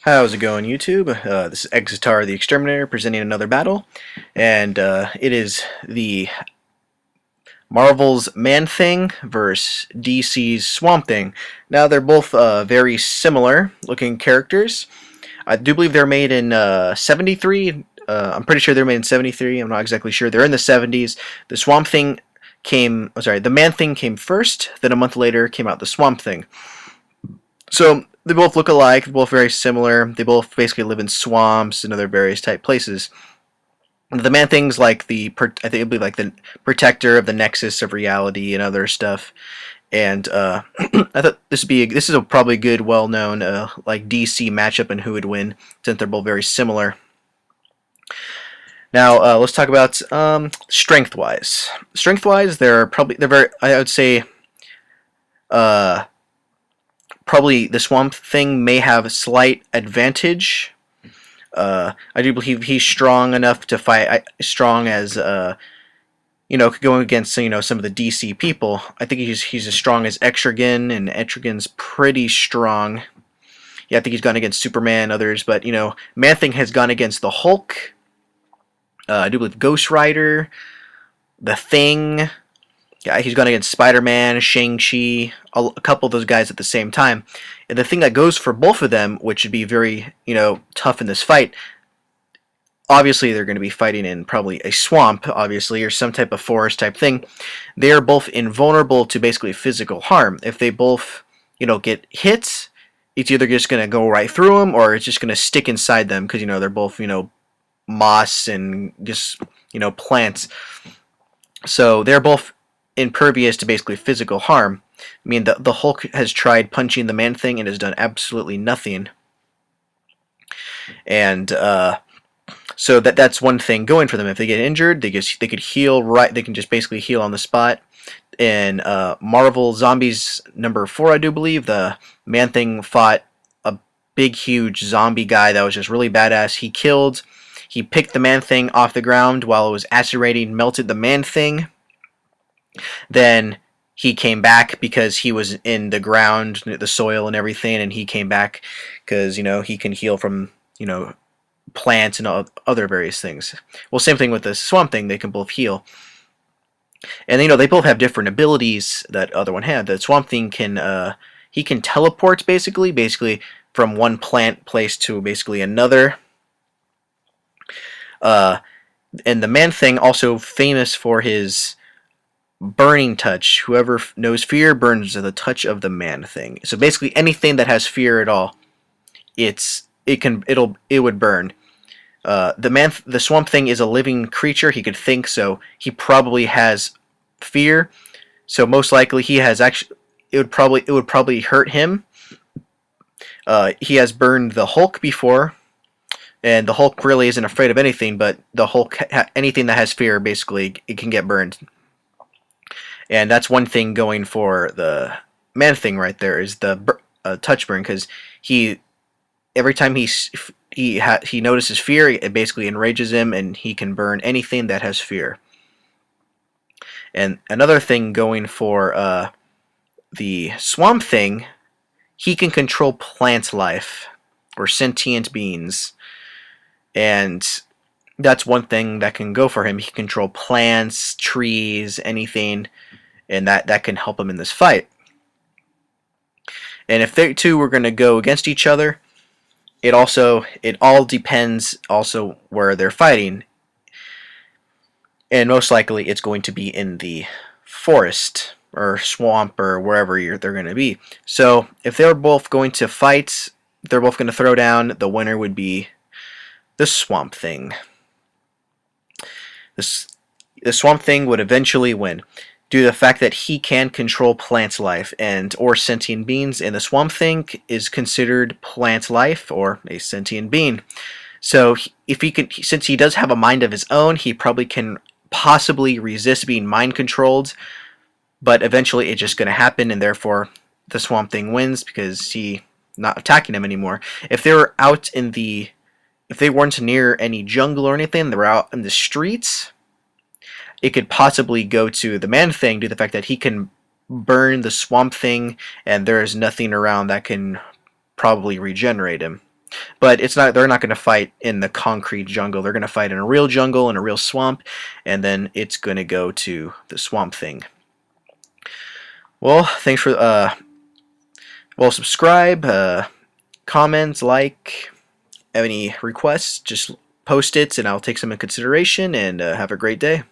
How's it going, YouTube? This is Exitar the Exterminator presenting another battle, and it is the Marvel's Man-Thing versus DC's Swamp Thing. Now, they're both very similar looking characters. I do believe they're made in 73. I'm pretty sure they're made in 73. I'm not exactly sure. They're in the 70s. The Swamp Thing the Man-Thing came first, then a month later came out the Swamp Thing. So they both look alike, they're both very similar. They both basically live in swamps and other various type places. The Man-Thing's like I think it'll be like the protector of the nexus of reality and other stuff. And I thought this is a probably good, well-known like DC matchup and who would win, since they're both very similar. Now let's talk about strength-wise. Strength-wise, they're very, I would say probably the Swamp Thing may have a slight advantage. I do believe he's strong enough to fight, strong as going against some of the DC people. I think he's as strong as Etrigan, and Etrigan's pretty strong. Yeah, I think he's gone against Superman and others, but Man-Thing has gone against the Hulk. I do believe Ghost Rider, the Thing. Yeah, he's gone against Spider-Man, Shang-Chi, a couple of those guys at the same time. And the thing that goes for both of them, which would be very, tough in this fight, obviously they're going to be fighting in probably a swamp, obviously, or some type of forest type thing. They are both invulnerable to basically physical harm. If they both, get hit, it's either just going to go right through them, or it's just going to stick inside them, because, they're both, moss and just, plants. So they're both impervious to basically physical harm. I mean, the Hulk has tried punching the Man-Thing and has done absolutely nothing. And so that's one thing going for them. If they get injured, they could heal right. They can just basically heal on the spot. In Marvel Zombies #4, I do believe, the Man-Thing fought a big, huge zombie guy that was just really badass. He picked the Man-Thing off the ground while it was acerating, melted the Man-Thing. Then he came back because he was in the ground, the soil and everything, and he came back because, he can heal from, plants and other various things. Well, same thing with the Swamp Thing, they can both heal. And, they both have different abilities that other one had. The Swamp Thing he can teleport, basically from one plant place to basically another. And the Man-Thing also famous for his burning touch. Whoever knows fear burns at the touch of the Man-Thing. So basically anything that has fear at all, it would burn. The Swamp Thing is a living creature. He could think, so he probably has fear. So most likely he has it would probably hurt him. He has burned the Hulk before, and the Hulk really isn't afraid of anything, but the Hulk, anything that has fear, basically it can get burned. And that's one thing going for the Man-Thing right there, is the touch burn, because every time he notices fear, it basically enrages him, and he can burn anything that has fear. And another thing going for the Swamp Thing, he can control plant life, or sentient beings. And that's one thing that can go for him. He can control plants, trees, anything, and that can help him in this fight. And if they two were going to go against each other, it all depends also where they're fighting. And most likely it's going to be in the forest or swamp or wherever they're going to be. So if they're both going to fight, they're both going to throw down, the winner would be the Swamp Thing. The Swamp Thing would eventually win, due to the fact that he can control plant life or sentient beings, and the Swamp Thing is considered plant life or a sentient being. So since he does have a mind of his own, he probably can possibly resist being mind controlled, but eventually it's just going to happen, and therefore the Swamp Thing wins because he's not attacking him anymore. If they weren't near any jungle or anything, they were out in the streets, it could possibly go to the Man-Thing due to the fact that he can burn the Swamp Thing, and there is nothing around that can probably regenerate him. But it's not. They're not going to fight in the concrete jungle. They're going to fight in a real jungle in a real swamp, and then it's going to go to the Swamp Thing. Well, thanks for subscribe, comments, like, have any requests, just post it, and I'll take some in consideration. And have a great day.